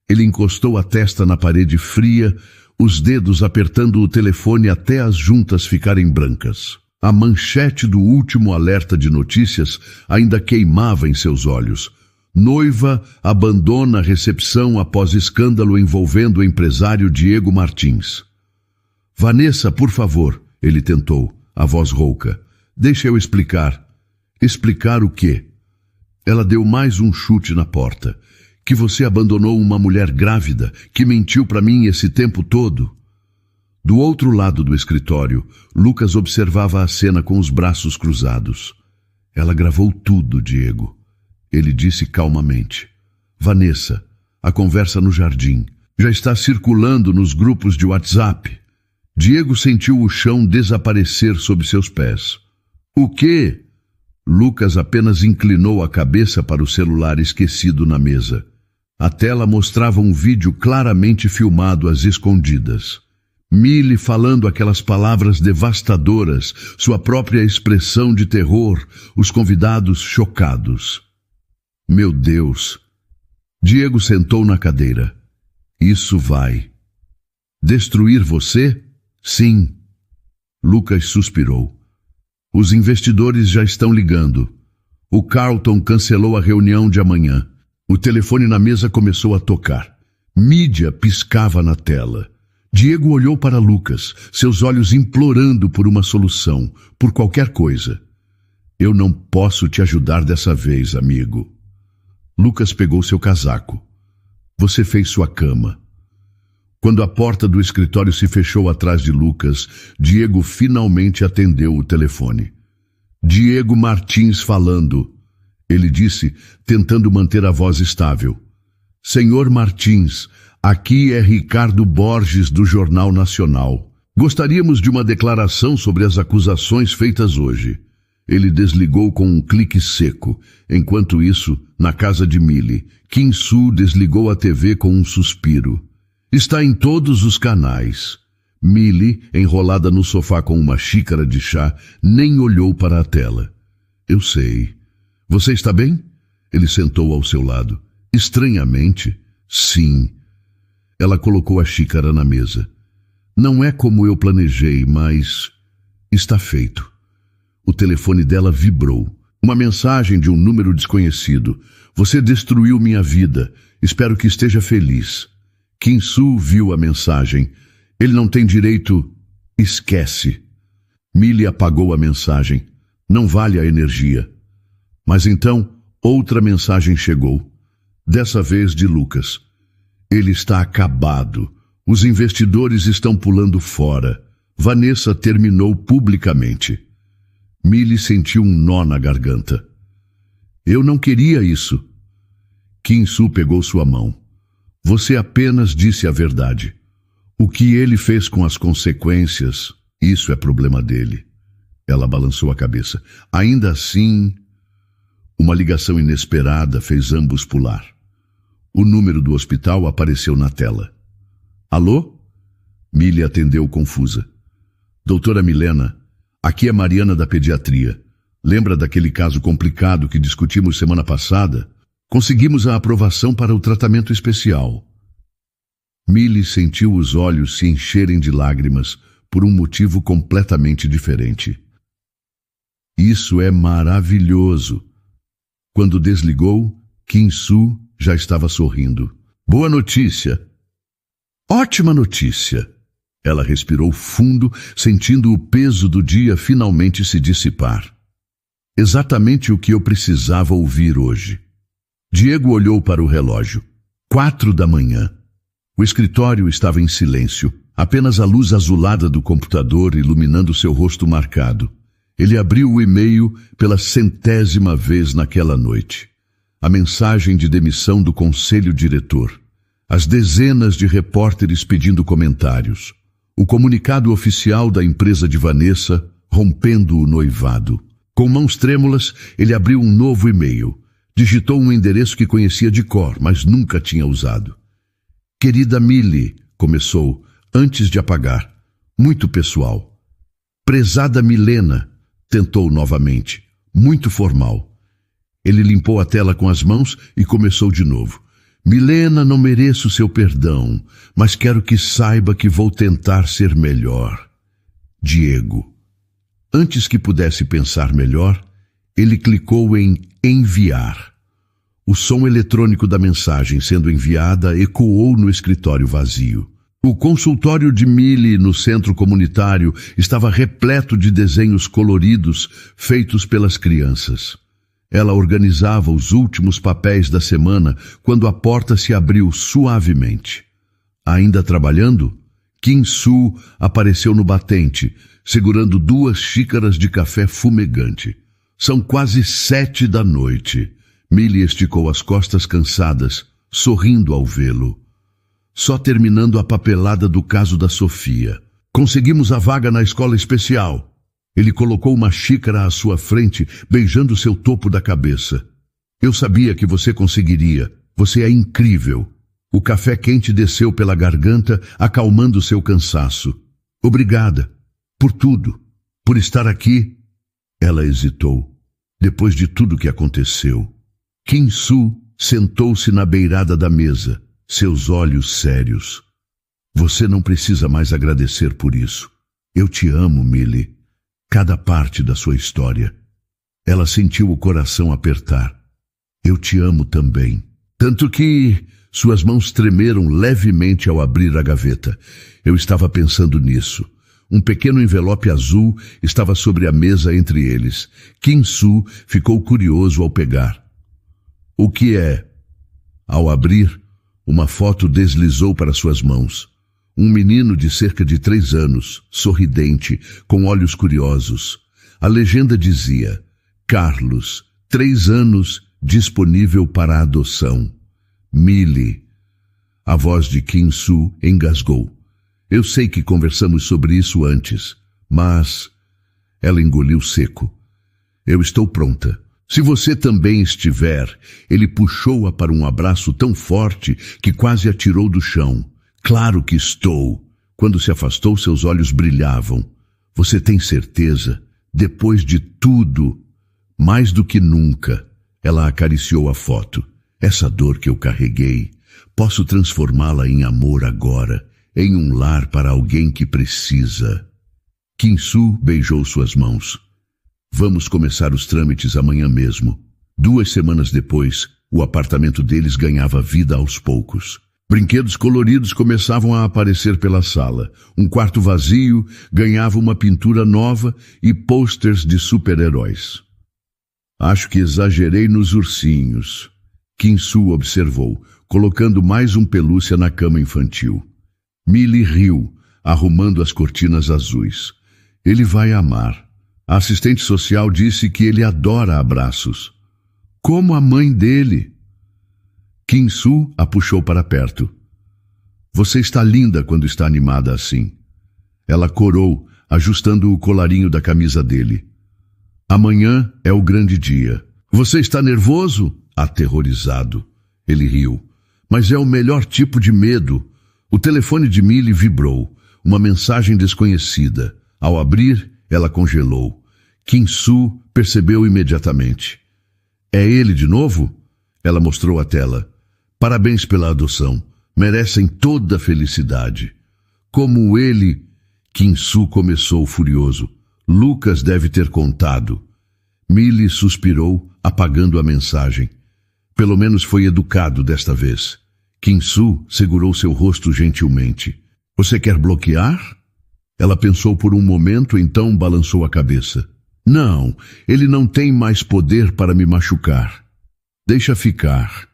Ele encostou a testa na parede fria, os dedos apertando o telefone até as juntas ficarem brancas. A manchete do último alerta de notícias ainda queimava em seus olhos. Noiva abandona a recepção após escândalo envolvendo o empresário Diego Martins. Vanessa, por favor, ele tentou, a voz rouca. Deixa eu explicar. Explicar o quê? Ela deu mais um chute na porta. Que você abandonou uma mulher grávida, que mentiu para mim esse tempo todo. Do outro lado do escritório, Lucas observava a cena com os braços cruzados. Ela gravou tudo, Diego. Ele disse calmamente. Vanessa, a conversa no jardim. Já está circulando nos grupos de WhatsApp. Diego sentiu o chão desaparecer sob seus pés. O quê? Lucas apenas inclinou a cabeça para o celular esquecido na mesa. A tela mostrava um vídeo claramente filmado às escondidas. Milly falando aquelas palavras devastadoras, sua própria expressão de terror, os convidados chocados. Meu Deus! Diego sentou na cadeira. Isso vai. Destruir você? Sim. Lucas suspirou. Os investidores já estão ligando. O Carlton cancelou a reunião de amanhã. O telefone na mesa começou a tocar. Mídia piscava na tela. Diego olhou para Lucas, seus olhos implorando por uma solução, por qualquer coisa. Eu não posso te ajudar dessa vez, amigo. Lucas pegou seu casaco. Você fez sua cama. Quando a porta do escritório se fechou atrás de Lucas, Diego finalmente atendeu o telefone. Diego Martins falando. Ele disse, tentando manter a voz estável. Senhor Martins, aqui é Ricardo Borges do Jornal Nacional. Gostaríamos de uma declaração sobre as acusações feitas hoje. Ele desligou com um clique seco. Enquanto isso, na casa de Milly, Kim Soo desligou a TV com um suspiro. Está em todos os canais. Milly, enrolada no sofá com uma xícara de chá, nem olhou para a tela. Eu sei. Você está bem? Ele sentou ao seu lado. Estranhamente, sim. Ela colocou a xícara na mesa. Não é como eu planejei, mas está feito. O telefone dela vibrou. Uma mensagem de um número desconhecido. Você destruiu minha vida. Espero que esteja feliz. Kim Soo viu a mensagem. Ele não tem direito... Esquece. Milly apagou a mensagem. Não vale a energia. Mas então, outra mensagem chegou. Dessa vez de Lucas. Ele está acabado. Os investidores estão pulando fora. Vanessa terminou publicamente. Milly sentiu um nó na garganta. Eu não queria isso. Kim Soo pegou sua mão. Você apenas disse a verdade. O que ele fez com as consequências, isso é problema dele. Ela balançou a cabeça. Ainda assim, uma ligação inesperada fez ambos pular. O número do hospital apareceu na tela. Alô? Milly atendeu confusa. Doutora Milena, aqui é Mariana da pediatria. Lembra daquele caso complicado que discutimos semana passada? Conseguimos a aprovação para o tratamento especial. Milly sentiu os olhos se encherem de lágrimas por um motivo completamente diferente. Isso é maravilhoso. Quando desligou, Kim Soo já estava sorrindo. Boa notícia. Ótima notícia. Ela respirou fundo, sentindo o peso do dia finalmente se dissipar. Exatamente o que eu precisava ouvir hoje. Diego olhou para o relógio. 4 da manhã. O escritório estava em silêncio, apenas a luz azulada do computador iluminando seu rosto marcado. Ele abriu o e-mail pela 100ª vez naquela noite. A mensagem de demissão do conselho diretor. As dezenas de repórteres pedindo comentários. O comunicado oficial da empresa de Vanessa, rompendo o noivado. Com mãos trêmulas, ele abriu um novo e-mail. Digitou um endereço que conhecia de cor, mas nunca tinha usado. Querida Millie, começou, antes de apagar. Muito pessoal. Prezada Milena, tentou novamente. Muito formal. Ele limpou a tela com as mãos e começou de novo. Milena, não mereço seu perdão, mas quero que saiba que vou tentar ser melhor. Diego. Antes que pudesse pensar melhor, ele clicou em enviar. O som eletrônico da mensagem sendo enviada ecoou no escritório vazio. O consultório de Millie no centro comunitário estava repleto de desenhos coloridos feitos pelas crianças. Ela organizava os últimos papéis da semana quando a porta se abriu suavemente. Ainda trabalhando, Kim Soo apareceu no batente, segurando 2 xícaras de café fumegante. São quase 7 da noite. Millie esticou as costas cansadas, sorrindo ao vê-lo. Só terminando a papelada do caso da Sofia. Conseguimos a vaga na escola especial. Ele colocou uma xícara à sua frente, beijando seu topo da cabeça. Eu sabia que você conseguiria. Você é incrível. O café quente desceu pela garganta, acalmando seu cansaço. Obrigada. Por tudo. Por estar aqui. Ela hesitou. Depois de tudo que aconteceu. Kim Soo sentou-se na beirada da mesa, seus olhos sérios. Você não precisa mais agradecer por isso. Eu te amo, Millie. Cada parte da sua história. Ela sentiu o coração apertar. Eu te amo também. Tanto que suas mãos tremeram levemente ao abrir a gaveta. Eu estava pensando nisso. Um pequeno envelope azul estava sobre a mesa entre eles. Kim Soo ficou curioso ao pegar. O que é? Ao abrir, uma foto deslizou para suas mãos. Um menino de cerca de 3 anos, sorridente, com olhos curiosos. A legenda dizia, Carlos, 3 anos, disponível para adoção. Millie. A voz de Kim Soo engasgou. Eu sei que conversamos sobre isso antes, mas... Ela engoliu seco. Eu estou pronta. Se você também estiver, ele puxou-a para um abraço tão forte que quase a tirou do chão. Claro que estou. Quando se afastou, seus olhos brilhavam. Você tem certeza? Depois de tudo, mais do que nunca, ela acariciou a foto. Essa dor que eu carreguei, posso transformá-la em amor agora, em um lar para alguém que precisa. Kim Soo beijou suas mãos. Vamos começar os trâmites amanhã mesmo. 2 semanas depois, o apartamento deles ganhava vida aos poucos. Brinquedos coloridos começavam a aparecer pela sala. Um quarto vazio ganhava uma pintura nova e pôsteres de super-heróis. Acho que exagerei nos ursinhos. Kim Soo observou, colocando mais um pelúcia na cama infantil. Millie riu, arrumando as cortinas azuis. Ele vai amar. A assistente social disse que ele adora abraços. Como a mãe dele. Kim Soo a puxou para perto. Você está linda quando está animada assim. Ela corou, ajustando o colarinho da camisa dele. Amanhã é o grande dia. Você está nervoso? Aterrorizado. Ele riu. Mas é o melhor tipo de medo. O telefone de Millie vibrou. Uma mensagem desconhecida. Ao abrir, ela congelou. Kim Soo percebeu imediatamente. É ele de novo? Ela mostrou a tela. Parabéns pela adoção. Merecem toda a felicidade. Como ele... Kim Soo começou furioso. Lucas deve ter contado. Millie suspirou, apagando a mensagem. Pelo menos foi educado desta vez. Kim Soo segurou seu rosto gentilmente. Você quer bloquear? Ela pensou por um momento, então balançou a cabeça. Não, ele não tem mais poder para me machucar. Deixa ficar.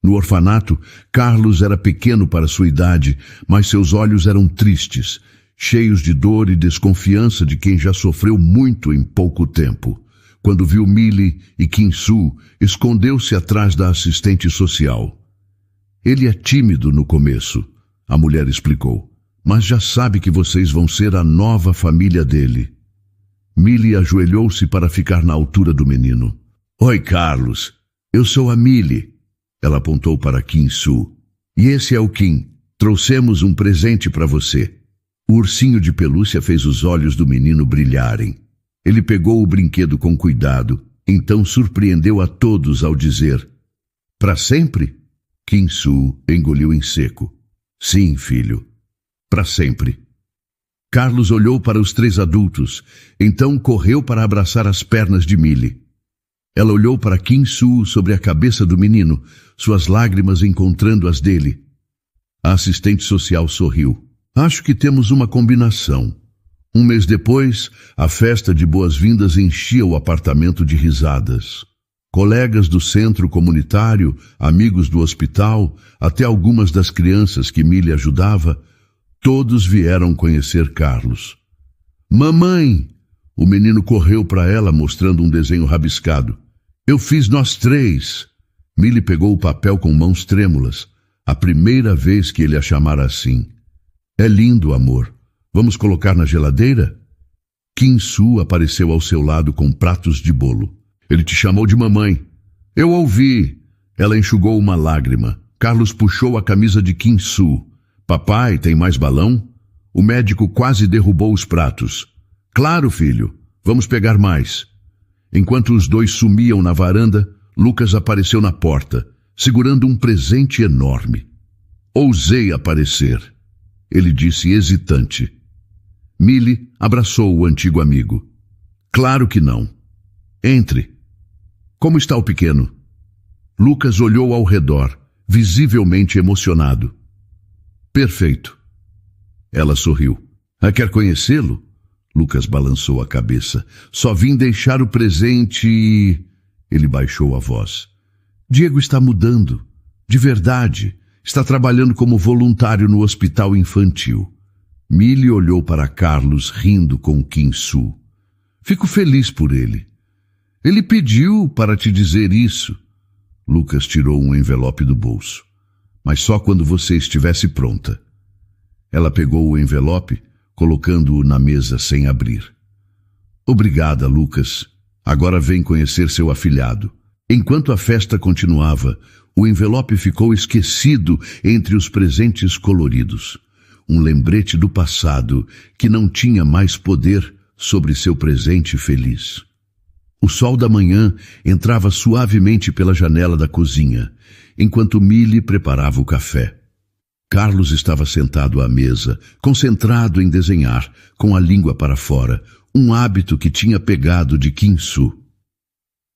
No orfanato, Carlos era pequeno para sua idade, mas seus olhos eram tristes, cheios de dor e desconfiança de quem já sofreu muito em pouco tempo. Quando viu Millie e Kim Soo, escondeu-se atrás da assistente social. Ele é tímido no começo, a mulher explicou, mas já sabe que vocês vão ser a nova família dele. Millie ajoelhou-se para ficar na altura do menino. Oi, Carlos. Eu sou a Millie. Ela apontou para Kim-Soo. E esse é o Kim. Trouxemos um presente para você. O ursinho de pelúcia fez os olhos do menino brilharem. Ele pegou o brinquedo com cuidado, então surpreendeu a todos ao dizer: para sempre? Kim-Soo engoliu em seco. Sim, filho. Para sempre. Carlos olhou para os 3 adultos, então correu para abraçar as pernas de Millie. Ela olhou para Kim-Soo sobre a cabeça do menino, suas lágrimas encontrando as dele. A assistente social sorriu. Acho que temos uma combinação. Um mês depois, a festa de boas-vindas enchia o apartamento de risadas. Colegas do centro comunitário, amigos do hospital, até algumas das crianças que Millie ajudava, todos vieram conhecer Carlos. Mamãe! O menino correu para ela mostrando um desenho rabiscado. Eu fiz nós 3. Millie pegou o papel com mãos trêmulas, a primeira vez que ele a chamara assim. É lindo, amor. Vamos colocar na geladeira? Kim-Soo apareceu ao seu lado com pratos de bolo. Ele te chamou de mamãe. Eu ouvi. Ela enxugou uma lágrima. Carlos puxou a camisa de Kim-Soo. Papai, tem mais balão? O médico quase derrubou os pratos. Claro, filho. Vamos pegar mais. Enquanto os 2 sumiam na varanda, Lucas apareceu na porta, segurando um presente enorme. Ousei aparecer, ele disse hesitante. Millie abraçou o antigo amigo. Claro que não. Entre. Como está o pequeno? Lucas olhou ao redor, visivelmente emocionado. Perfeito. Ela sorriu. Quer conhecê-lo? Lucas balançou a cabeça. Só vim deixar o presente e... Ele baixou a voz. Diego está mudando. De verdade. Está trabalhando como voluntário no hospital infantil. Millie olhou para Carlos rindo com Kim-Soo. Fico feliz por ele. Ele pediu para te dizer isso. Lucas tirou um envelope do bolso. Mas só quando você estivesse pronta. Ela pegou o envelope, colocando-o na mesa sem abrir. Obrigada, Lucas. Agora vem conhecer seu afilhado. Enquanto a festa continuava, o envelope ficou esquecido entre os presentes coloridos. Um lembrete do passado que não tinha mais poder sobre seu presente feliz. O sol da manhã entrava suavemente pela janela da cozinha, enquanto Millie preparava o café. Carlos estava sentado à mesa, concentrado em desenhar, com a língua para fora, um hábito que tinha pegado de Kim-Soo.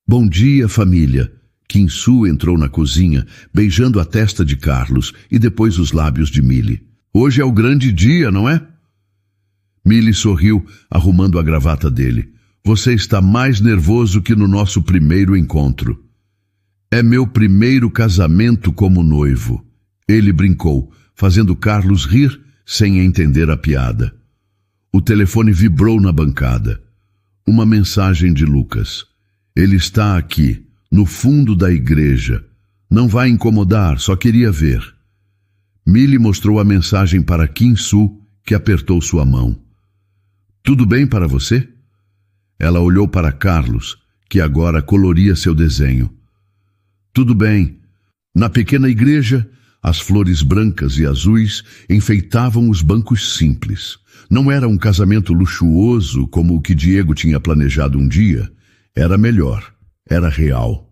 Bom dia, família. Kim-Soo entrou na cozinha, beijando a testa de Carlos e depois os lábios de Millie. Hoje é o grande dia, não é? Millie sorriu, arrumando a gravata dele. Você está mais nervoso que no nosso primeiro encontro. É meu primeiro casamento como noivo. Ele brincou, fazendo Carlos rir sem entender a piada. O telefone vibrou na bancada. Uma mensagem de Lucas. Ele está aqui, no fundo da igreja. Não vai incomodar, só queria ver. Millie mostrou a mensagem para Kim-Soo, que apertou sua mão. Tudo bem para você? Ela olhou para Carlos, que agora coloria seu desenho. Tudo bem. Na pequena igreja, as flores brancas e azuis enfeitavam os bancos simples. Não era um casamento luxuoso como o que Diego tinha planejado um dia. Era melhor. Era real.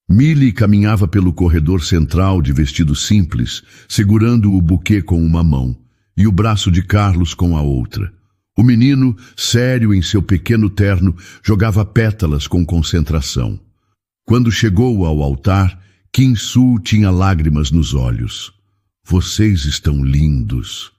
Millie caminhava pelo corredor central de vestido simples, segurando o buquê com uma mão e o braço de Carlos com a outra. O menino, sério em seu pequeno terno, jogava pétalas com concentração. Quando chegou ao altar, Kim-Soo tinha lágrimas nos olhos. Vocês estão lindos,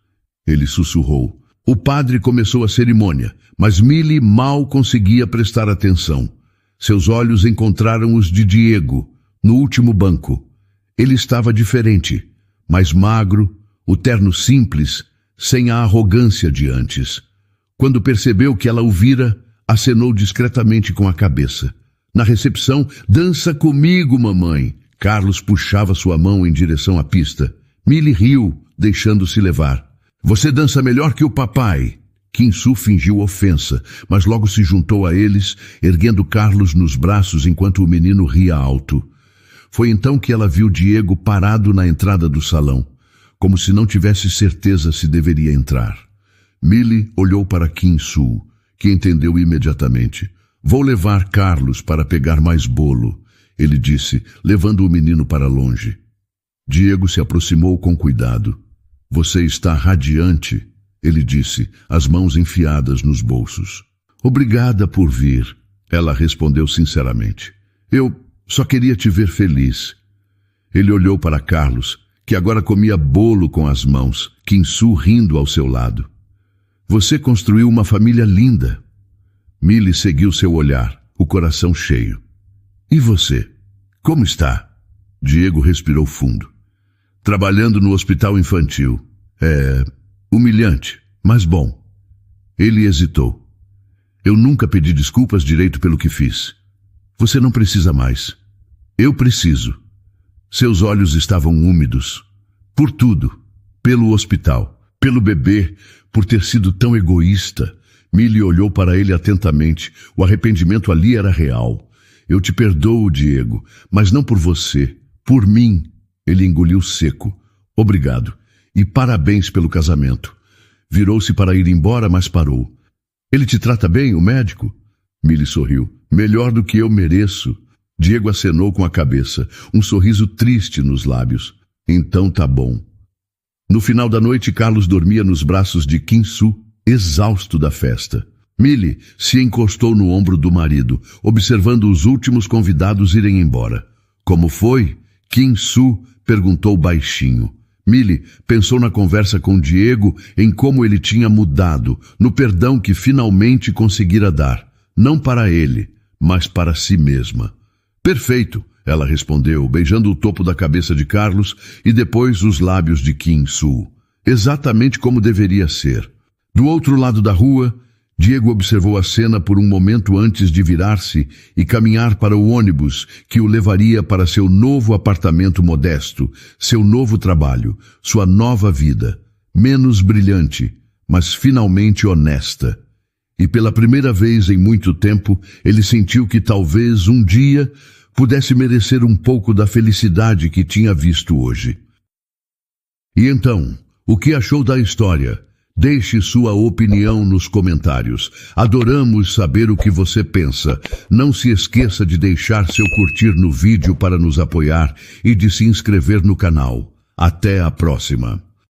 ele sussurrou. O padre começou a cerimônia, mas Millie mal conseguia prestar atenção. Seus olhos encontraram os de Diego, no último banco. Ele estava diferente, mais magro, o terno simples, sem a arrogância de antes. Quando percebeu que ela o vira, acenou discretamente com a cabeça. Na recepção, dança comigo, mamãe. Carlos puxava sua mão em direção à pista. Millie riu, deixando-se levar. Você dança melhor que o papai. Kim-Soo fingiu ofensa, mas logo se juntou a eles, erguendo Carlos nos braços enquanto o menino ria alto. Foi então que ela viu Diego parado na entrada do salão, como se não tivesse certeza se deveria entrar. Millie olhou para Kim-Soo, que entendeu imediatamente. Vou levar Carlos para pegar mais bolo, ele disse, levando o menino para longe. Diego se aproximou com cuidado. Você está radiante, ele disse, as mãos enfiadas nos bolsos. Obrigada por vir, ela respondeu sinceramente. Eu só queria te ver feliz. Ele olhou para Carlos, que agora comia bolo com as mãos, Kim-Soo rindo ao seu lado. Você construiu uma família linda. Millie seguiu seu olhar, o coração cheio. E você? Como está? Diego respirou fundo. Trabalhando no hospital infantil. É humilhante, mas bom. Ele hesitou. Eu nunca pedi desculpas direito pelo que fiz. Você não precisa mais. Eu preciso. Seus olhos estavam úmidos. Por tudo. Pelo hospital. Pelo bebê. Por ter sido tão egoísta. Millie olhou para ele atentamente. O arrependimento ali era real. Eu te perdoo, Diego, mas não por você. Por mim. Ele engoliu seco. Obrigado. E parabéns pelo casamento. Virou-se para ir embora, mas parou. Ele te trata bem, o médico? Millie sorriu. Melhor do que eu mereço. Diego acenou com a cabeça, um sorriso triste nos lábios. Então tá bom. No final da noite, Carlos dormia nos braços de Kim-Soo, exausto da festa. Millie se encostou no ombro do marido, observando os últimos convidados irem embora. Como foi? Kim-Soo perguntou baixinho. Millie pensou na conversa com Diego, em como ele tinha mudado, no perdão que finalmente conseguira dar, não para ele, mas para si mesma. Perfeito, ela respondeu, beijando o topo da cabeça de Carlos e depois os lábios de Kim-Soo. Exatamente como deveria ser. Do outro lado da rua, Diego observou a cena por um momento antes de virar-se e caminhar para o ônibus que o levaria para seu novo apartamento modesto, seu novo trabalho, sua nova vida, menos brilhante, mas finalmente honesta. E pela primeira vez em muito tempo, ele sentiu que talvez um dia pudesse merecer um pouco da felicidade que tinha visto hoje. E então, o que achou da história? Deixe sua opinião nos comentários. Adoramos saber o que você pensa. Não se esqueça de deixar seu curtir no vídeo para nos apoiar e de se inscrever no canal. Até a próxima.